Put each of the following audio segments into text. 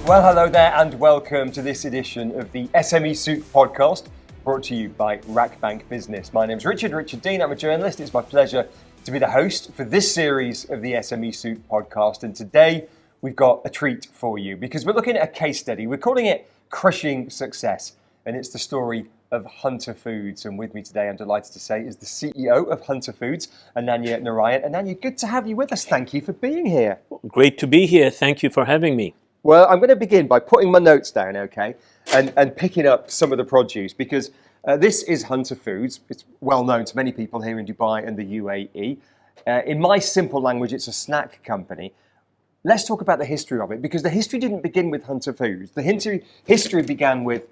Well, hello there and welcome to this edition of the SME Soup podcast, brought to you by Rakbank Business. My name's Richard Dean, I'm a journalist. It's my pleasure to be the host for this series of the SME Soup podcast. And today we've got a treat for you because we're looking at a case study. We're calling it Crushing Success, and it's the story of Hunter Foods. And with me today, I'm delighted to say, is the CEO of Hunter Foods, Ananya Narayan. Ananya, good to have you with us. Thank you for being here. Great to be here. Thank you for having me. Well, I'm going to begin by putting my notes down, okay, and picking up some of the produce because this is Hunter Foods. It's well known to many people here in Dubai and the UAE. In my simple language, it's a snack company. Let's talk about the history of it because the history didn't begin with Hunter Foods. The history began with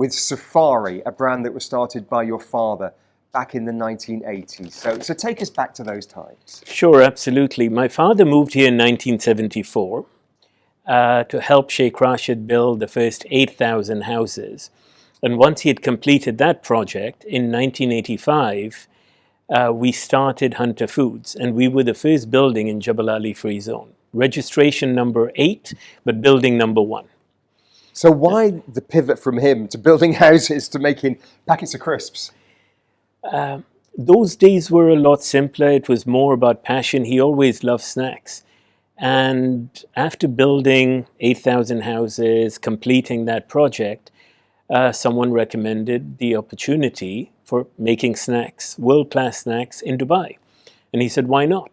Safari, a brand that was started by your father back in the 1980s. So take us back to those times. Sure, absolutely. My father moved here in 1974. To help Sheikh Rashid build the first 8,000 houses. And once he had completed that project, in 1985, we started Hunter Foods. And we were the first building in Jebel Ali Free Zone. Registration number 8, but building number 1. So why the pivot from him to building houses to making packets of crisps? Those days were a lot simpler. It was more about passion. He always loved snacks. And after building 8,000 houses, completing that project, someone recommended the opportunity for making snacks, world-class snacks in Dubai. And he said, why not?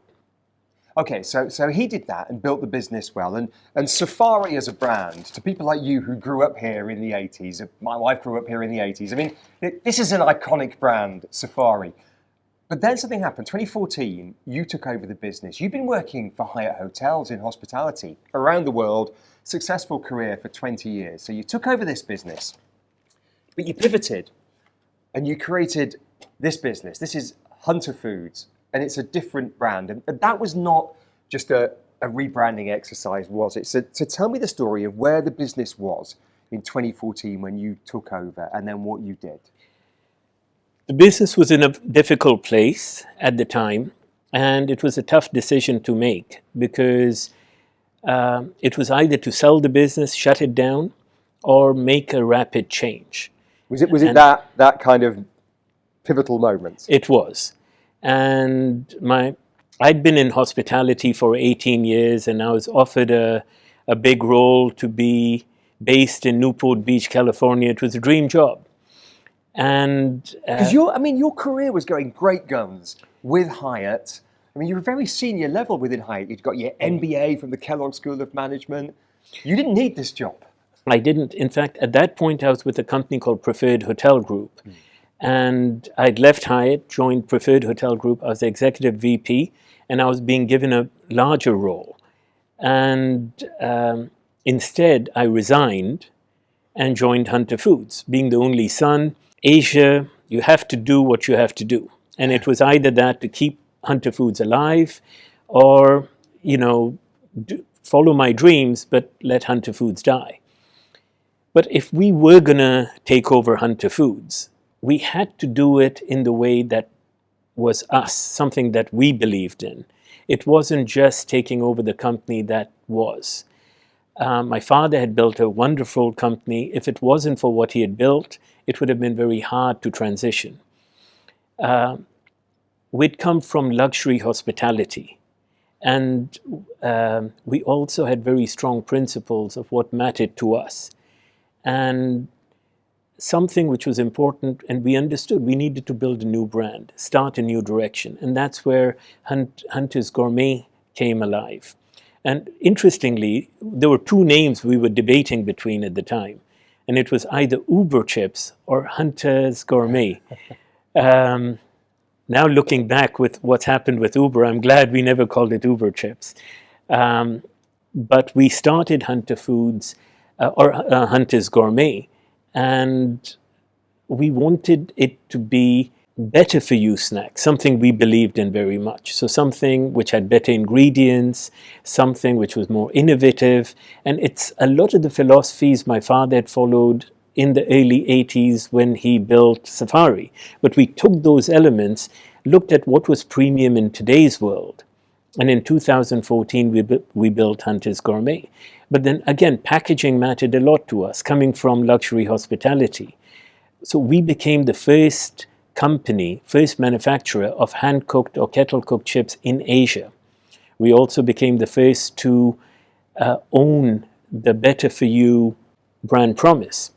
Okay, so he did that and built the business well. And Safari as a brand, to people like you who grew up here in the 80s, my wife grew up here in the 80s, I mean, this is an iconic brand, Safari. But then something happened. 2014, you took over the business. You've been working for Hyatt hotels in hospitality around the world, successful career for 20 years. So you took over this business, but you pivoted and you created this business. This is Hunter Foods, and it's a different brand. And that was not just a rebranding exercise, was it? So tell me the story of where the business was in 2014 when you took over and then what you did. The business was in a difficult place at the time, and it was a tough decision to make because it was either to sell the business, shut it down, or make a rapid change. Was it that kind of pivotal moment? It was. And I'd been in hospitality for 18 years, and I was offered a big role to be based in Newport Beach, California. It was a dream job. And because your career was going great guns with Hyatt. I mean, you were very senior level within Hyatt. You'd got your MBA from the Kellogg School of Management. You didn't need this job. I didn't. In fact, at that point, I was with a company called Preferred Hotel Group. And I'd left Hyatt, joined Preferred Hotel Group. I was the executive VP, and I was being given a larger role. And instead, I resigned and joined Hunter Foods, being the only son. Asia, you have to do what you have to do. And it was either that to keep Hunter Foods alive or, follow my dreams, but let Hunter Foods die. But if we were going to take over Hunter Foods, we had to do it in the way that was us, something that we believed in. It wasn't just taking over the company that was. My father had built a wonderful company. If it wasn't for what he had built, it would have been very hard to transition. We'd come from luxury hospitality, and we also had very strong principles of what mattered to us. And something which was important, and we understood we needed to build a new brand, start a new direction. And that's where Hunter's Gourmet came alive. And interestingly, there were two names we were debating between at the time. And it was either Uber Chips or Hunter's Gourmet. Now looking back with what's happened with Uber, I'm glad we never called it Uber Chips. But we started Hunter Foods, or Hunter's Gourmet, and we wanted it to be better for you snack, something we believed in very much. So something which had better ingredients, something which was more innovative. And it's a lot of the philosophies my father had followed in the early 80s when he built Safari. But we took those elements, looked at what was premium in today's world, And in 2014, we built Hunter's Gourmet. But then again, packaging mattered a lot to us, coming from luxury hospitality. So we became the first company, first manufacturer of hand-cooked or kettle-cooked chips in Asia. We also became the first to own the Better For You brand promise.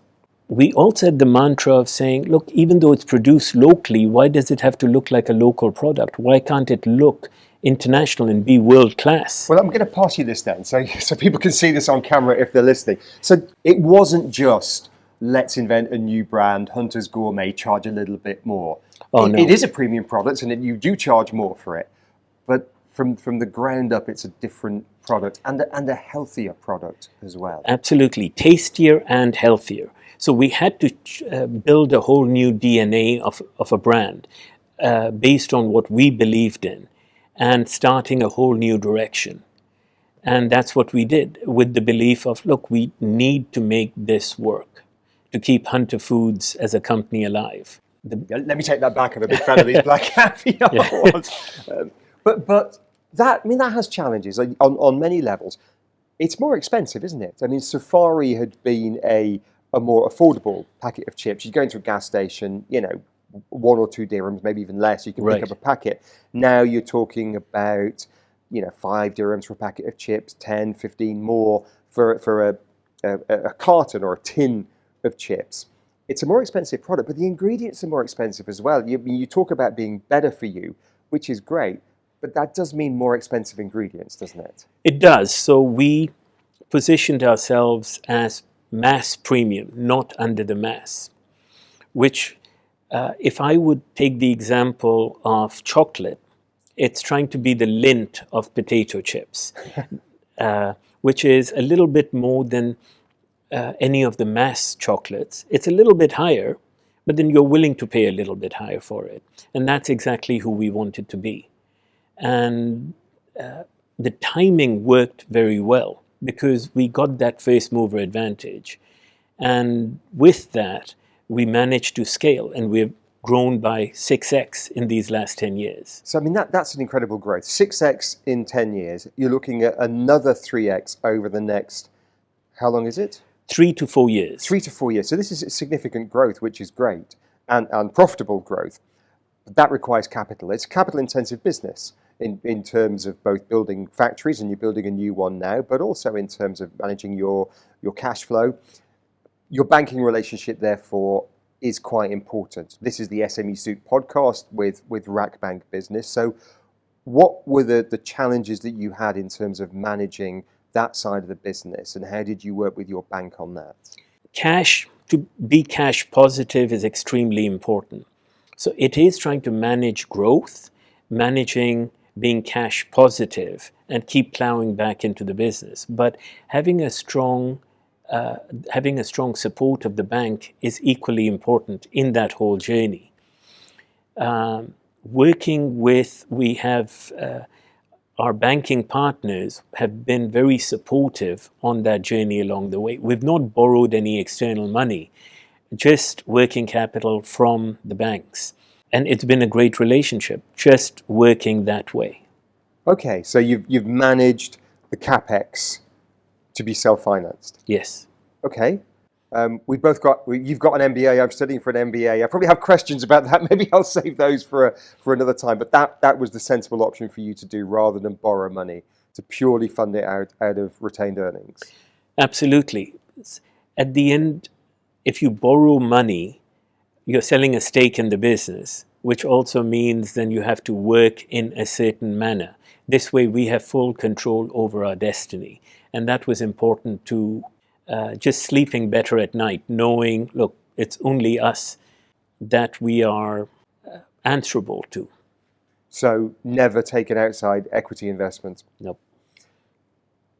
We also had the mantra of saying, look, even though it's produced locally, why does it have to look like a local product? Why can't it look international and be world class? Well, I'm going to pass you this then, so people can see this on camera if they're listening. So it wasn't just, let's invent a new brand, Hunter's Gourmet, charge a little bit more. Oh, no. It is a premium product, and you do charge more for it. But from the ground up, it's a different product, and a healthier product as well. Absolutely. Tastier and healthier. So we had to build a whole new DNA of a brand based on what we believed in, and starting a whole new direction. And that's what we did, with the belief of, look, we need to make this work to keep Hunter Foods as a company alive. Let me take that back. I'm a big fan of these black caviar ones. But that has challenges on many levels. It's more expensive, isn't it? I mean, Safari had been a more affordable packet of chips. You go into a gas station, 1 or 2 dirhams, maybe even less. You can pick up a packet. Now you're talking about, 5 dirhams for a packet of chips, 10, 15 more for a carton or a tin of chips. It's a more expensive product, but the ingredients are more expensive as well. You talk about being better for you, which is great, but that does mean more expensive ingredients, doesn't it? It does. So we positioned ourselves as mass premium, not under the mass, which if I would take the example of chocolate, it's trying to be the Lindt of potato chips, which is a little bit more than any of the mass chocolates. It's a little bit higher, but then you're willing to pay a little bit higher for it. And that's exactly who we wanted to be. And the timing worked very well because we got that first mover advantage. And with that, we managed to scale, and we've grown by 6x in these last 10 years. So, that's an incredible growth. 6x in 10 years. You're looking at another 3x over the next, how long is it? 3 to 4 years. 3 to 4 years. So this is significant growth, which is great, and profitable growth. But that requires capital. It's a capital-intensive business in terms of both building factories, and you're building a new one now, but also in terms of managing your cash flow. Your banking relationship, therefore, is quite important. This is the SME Soup podcast with Rakbank Business. So what were the challenges that you had in terms of managing that side of the business, and how did you work with your bank on that? To be cash positive is extremely important. So it is trying to manage growth, managing being cash positive, and keep plowing back into the business. But having a strong support of the bank is equally important in that whole journey. Our banking partners have been very supportive on that journey along the way. We've not borrowed any external money, just working capital from the banks. And it's been a great relationship, just working that way. Okay, so you've managed the Capex to be self-financed. Yes. Okay. You've got an MBA. I'm studying for an MBA. I probably have questions about that. Maybe I'll save those for another time. But that was the sensible option for you to do, rather than borrow money, to purely fund it out of retained earnings. Absolutely. At the end, if you borrow money, you're selling a stake in the business, which also means then you have to work in a certain manner. This way we have full control over our destiny. And that was important to just sleeping better at night, knowing, look, it's only us that we are answerable to. So never take an outside equity investment. Nope.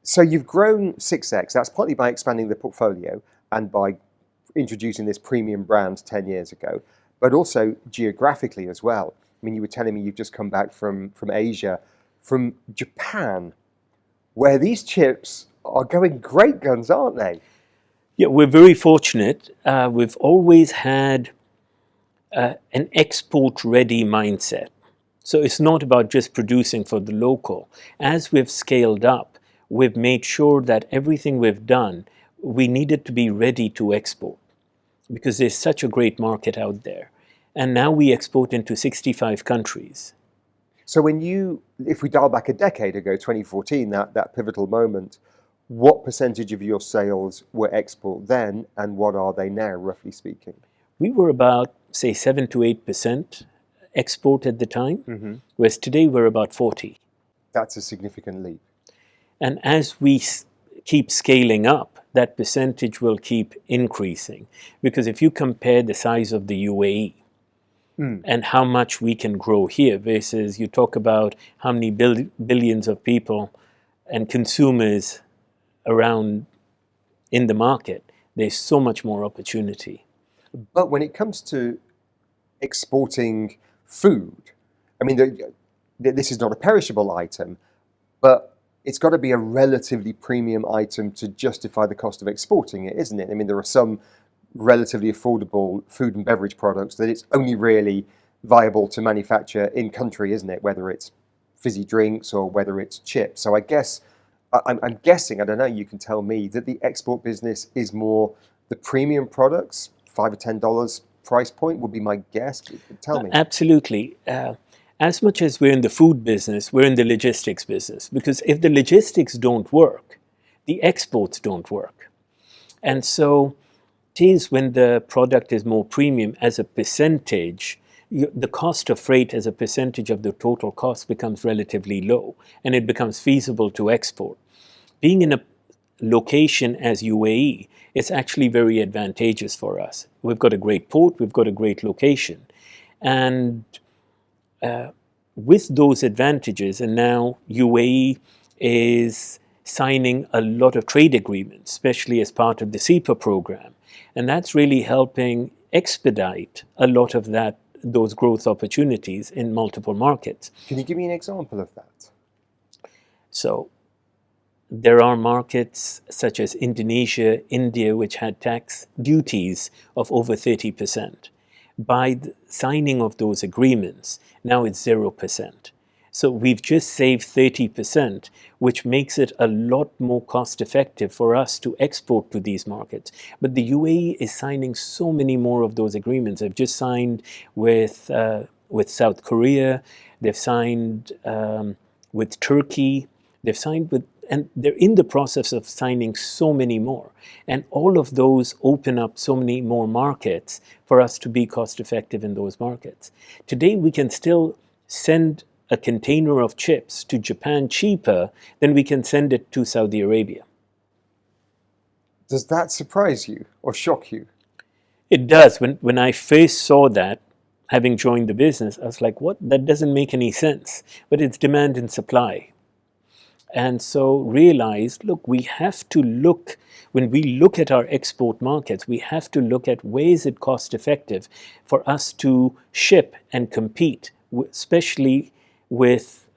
So you've grown 6x. That's partly by expanding the portfolio and by introducing this premium brand 10 years ago, but also geographically as well. I mean, you were telling me you've just come back from Asia, from Japan, where these chips are going great guns, aren't they? Yeah, we're very fortunate. We've always had an export-ready mindset. So it's not about just producing for the local. As we've scaled up, we've made sure that everything we've done, we needed to be ready to export because there's such a great market out there. And now we export into 65 countries. So if we dial back a decade ago, 2014, that pivotal moment, what percentage of your sales were export then, and what are they now, roughly speaking? We were about, say, 7 to 8% export at the time, whereas today we're about 40. That's a significant leap. And as we keep scaling up, that percentage will keep increasing. Because if you compare the size of the UAE and how much we can grow here versus you talk about how many billions of people and consumers around in the market, there's so much more opportunity. But when it comes to exporting food, I mean, this is not a perishable item, but it's got to be a relatively premium item to justify the cost of exporting it, isn't it? I mean, there are some relatively affordable food and beverage products that it's only really viable to manufacture in country, isn't it? Whether it's fizzy drinks or whether it's chips. So I guess, I'm guessing, I don't know, you can tell me, that the export business is more the premium products, $5 or $10 price point would be my guess. Tell me. Absolutely. As much as we're in the food business, we're in the logistics business. Because if the logistics don't work, the exports don't work. And so it is when the product is more premium as a percentage, the cost of freight as a percentage of the total cost becomes relatively low, and it becomes feasible to export. Being in a location as UAE, it's actually very advantageous for us. We've got a great port, we've got a great location. And with those advantages, and now UAE is signing a lot of trade agreements, especially as part of the CEPA program. And that's really helping expedite a lot of those growth opportunities in multiple markets. Can you give me an example of that? So there are markets such as Indonesia, India, which had tax duties of over 30%. By the signing of those agreements, now it's 0%. So we've just saved 30%, which makes it a lot more cost effective for us to export to these markets. But the UAE is signing so many more of those agreements. They've just signed with South Korea, they've signed with Turkey, they've signed with, and they're in the process of signing so many more. And all of those open up so many more markets for us to be cost effective in those markets. Today we can still send a container of chips to Japan cheaper than we can send it to Saudi Arabia. Does that surprise you or shock you? It does. When I first saw that, having joined the business, I was like, what? That doesn't make any sense. But it's demand and supply. And so realized, look, we have to look, when we look at our export markets, we have to look at where is it cost effective for us to ship and compete, especially with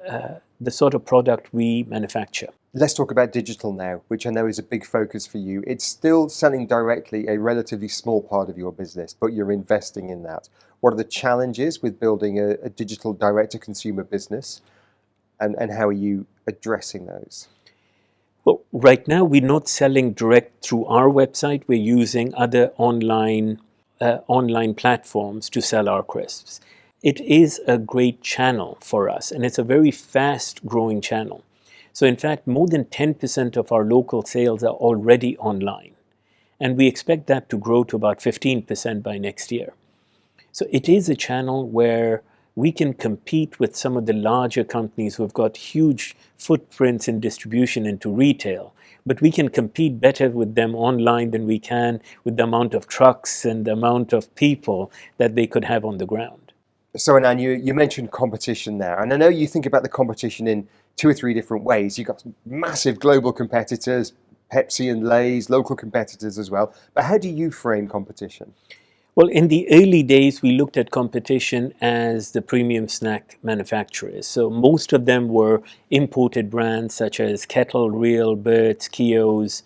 the sort of product we manufacture. Let's talk about digital now, which I know is a big focus for you. It's still selling directly a relatively small part of your business, but you're investing in that. What are the challenges with building a digital direct-to-consumer business, and how are you addressing those? Well, right now we're not selling direct through our website. We're using other online platforms to sell our crisps. It is a great channel for us, and it's a very fast-growing channel. So in fact, more than 10% of our local sales are already online. And we expect that to grow to about 15% by next year. So it is a channel where we can compete with some of the larger companies who have got huge footprints in distribution into retail. But we can compete better with them online than we can with the amount of trucks and the amount of people that they could have on the ground. So Ananya, you mentioned competition there, and I know you think about the competition in 2 or 3 different ways. You've got massive global competitors, Pepsi and Lay's, local competitors as well. But how do you frame competition? Well, in the early days, we looked at competition as the premium snack manufacturers. So most of them were imported brands such as Kettle, Real, Burt's, Keogh's.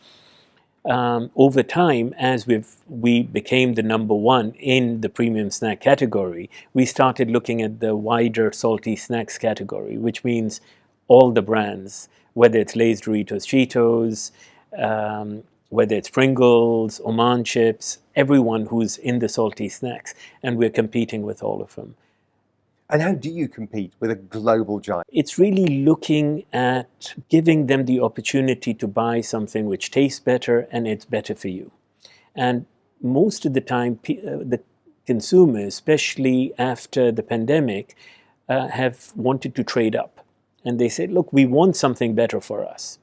over time, as we became the number one in the premium snack category, we started looking at the wider salty snacks category, which means all the brands, whether it's Lay's, Doritos, Cheetos, whether it's Pringles, Oman chips, everyone who's in the salty snacks, and we're competing with all of them. And how do you compete with a global giant? It's really looking at giving them the opportunity to buy something which tastes better and it's better for you. And most of the time, the consumers, especially after the pandemic, have wanted to trade up. And they say, look, we want something better for us.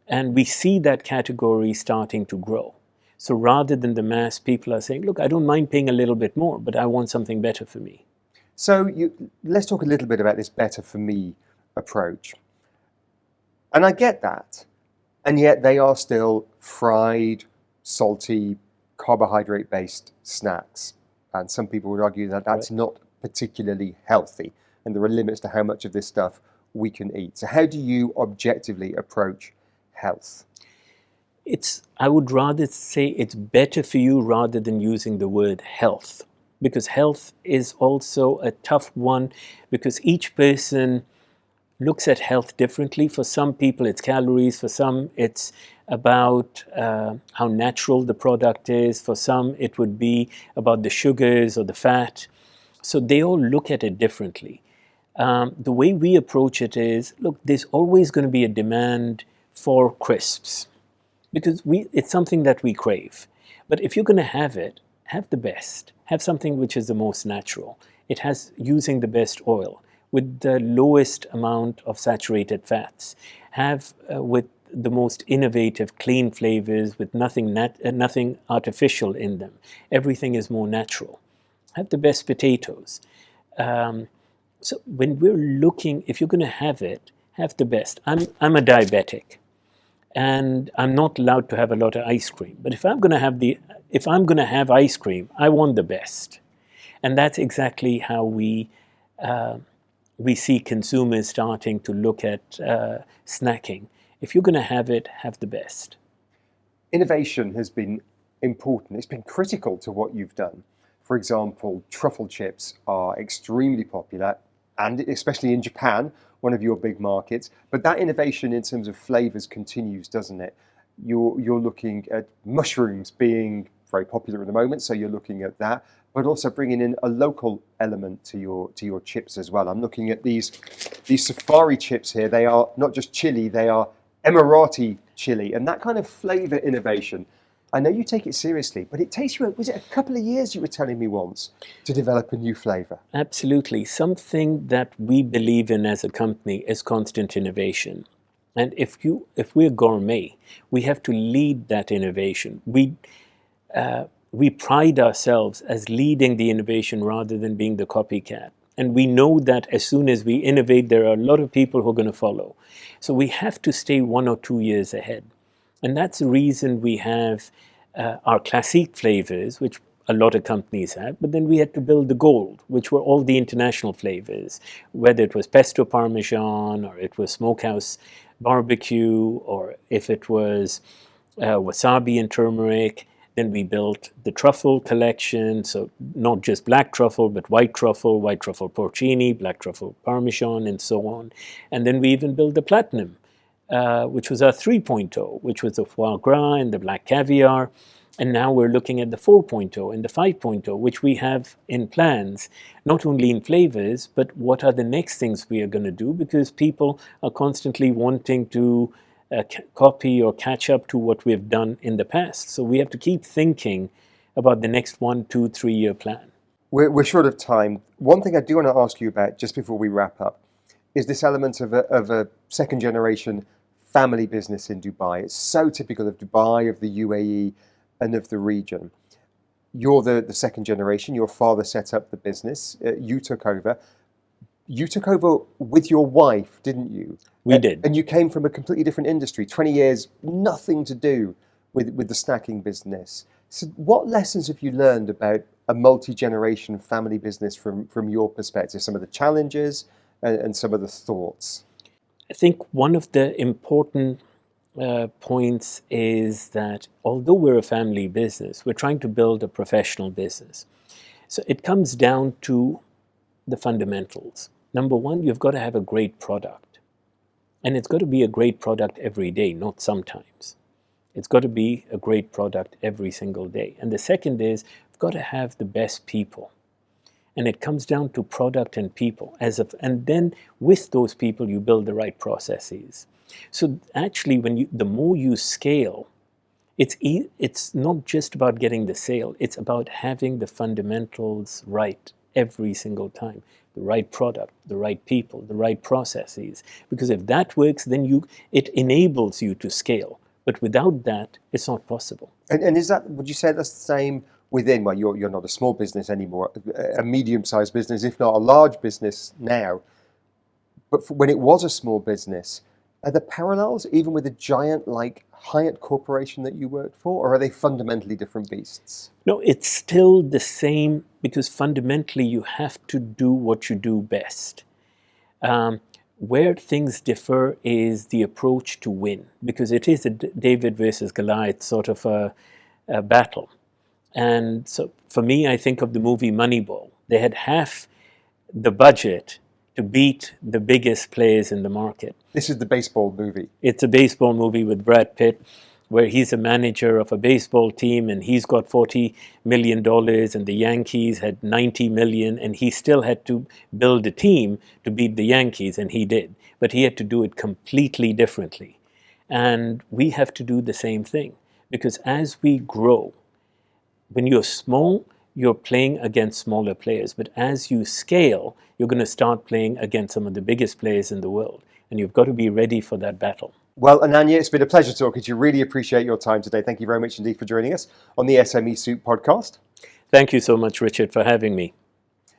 And we see that category starting to grow. So rather than the mass, people are saying, look, I don't mind paying a little bit more, but I want something better for me. So let's talk a little bit about this better for me approach. And I get that. And yet they are still fried, salty, carbohydrate-based snacks. And some people would argue that that's not particularly healthy. And there are limits to how much of this stuff we can eat. So how do you objectively approach health? I would rather say it's better for you rather than using the word health. Because health is also a tough one, because each person looks at health differently. For some people, it's calories. For some, it's about how natural the product is. For some, it would be about the sugars or the fat. So they all look at it differently. The way we approach it is, look, there's always going to be a demand for crisps, because it's something that we crave. But if you're going to have it, have the best. Have something which is the most natural. It has using the best oil with the lowest amount of saturated fats. Have with the most innovative, clean flavors with nothing artificial in them. Everything is more natural. Have the best potatoes. So when we're looking, if you're going to have it, have the best. I'm a diabetic, and I'm not allowed to have a lot of ice cream. But if I'm going to have ice cream, I want the best. And that's exactly how we see consumers starting to look at snacking. If you're going to have it, have the best. Innovation has been important. It's been critical to what you've done. For example, truffle chips are extremely popular, and especially in Japan, one of your big markets. But that innovation in terms of flavors continues, doesn't it? You're looking at mushrooms being very popular at the moment, so you're looking at that, but also bringing in a local element to your chips as well. I'm looking at these safari chips here. They are not just chili, they are Emirati chili, and that kind of flavor innovation. I know you take it seriously, but it takes you, was it a couple of years you were telling me once, to develop a new flavor? Absolutely. Something that we believe in as a company is constant innovation. And if we're gourmet, we have to lead that innovation. We pride ourselves as leading the innovation rather than being the copycat. And we know that as soon as we innovate, there are a lot of people who are going to follow. So we have to stay 1 or 2 years ahead. And that's the reason we have our classic flavors, which a lot of companies have, but then we had to build the gold, which were all the international flavors, whether it was pesto parmesan, or it was smokehouse barbecue, or if it was wasabi and turmeric. Then we built the truffle collection, so not just black truffle, but white truffle porcini, black truffle parmesan, and so on. And then we even built the platinum, which was our 3.0, which was the foie gras and the black caviar. And now we're looking at the 4.0 and the 5.0, which we have in plans, not only in flavors, but what are the next things we are going to do, because people are constantly wanting to copy or catch up to what we've done in the past. So we have to keep thinking about the next 1, 2, 3 year plan. We're short of time. One thing I do want to ask you about just before we wrap up is this element of a second generation family business in Dubai. It's so typical of Dubai, of the UAE, and of the region. You're the second generation. Your father set up the business. You took over. You took over with your wife, didn't you? We did. And you came from a completely different industry, 20 years, nothing to do with the snacking business. So what lessons have you learned about a multi-generation family business from your perspective? Some of the challenges and some of the thoughts? I think one of the important points is that although we're a family business, we're trying to build a professional business. So it comes down to the fundamentals. Number one, you've got to have a great product. And it's got to be a great product every day, not sometimes. It's got to be a great product every single day. And the second is, you've got to have the best people. And it comes down to product and people. And then with those people, you build the right processes. So actually, the more you scale, it's not just about getting the sale. It's about having the fundamentals right every single time. The right product, the right people, the right processes. Because if that works, then it enables you to scale. But without that, it's not possible. And is that, would you say that's the same within, well, you're not a small business anymore, a medium-sized business, if not a large business now. But when it was a small business, are there parallels even with a giant like Hyatt Corporation that you worked for, or are they fundamentally different beasts? No, it's still the same, because fundamentally you have to do what you do best. Where things differ is the approach to win, because it is a David versus Goliath sort of a battle. And so for me, I think of the movie Moneyball. They had half the budget to beat the biggest players in the market. This is the baseball movie. It's a baseball movie with Brad Pitt, where he's a manager of a baseball team and he's got $40 million and the Yankees had 90 million, and he still had to build a team to beat the Yankees, and he did. But he had to do it completely differently. And we have to do the same thing, because as we grow, when you're small, you're playing against smaller players. But as you scale, you're going to start playing against some of the biggest players in the world. And you've got to be ready for that battle. Well, Ananya, it's been a pleasure talking to you. Really appreciate your time today. Thank you very much indeed for joining us on the SME Soup podcast. Thank you so much, Richard, for having me.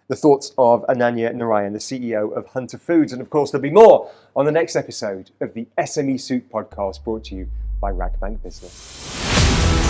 The thoughts of Ananya Narayan, the CEO of Hunter Foods. And of course, there'll be more on the next episode of the SME Soup podcast, brought to you by Rakbank Business.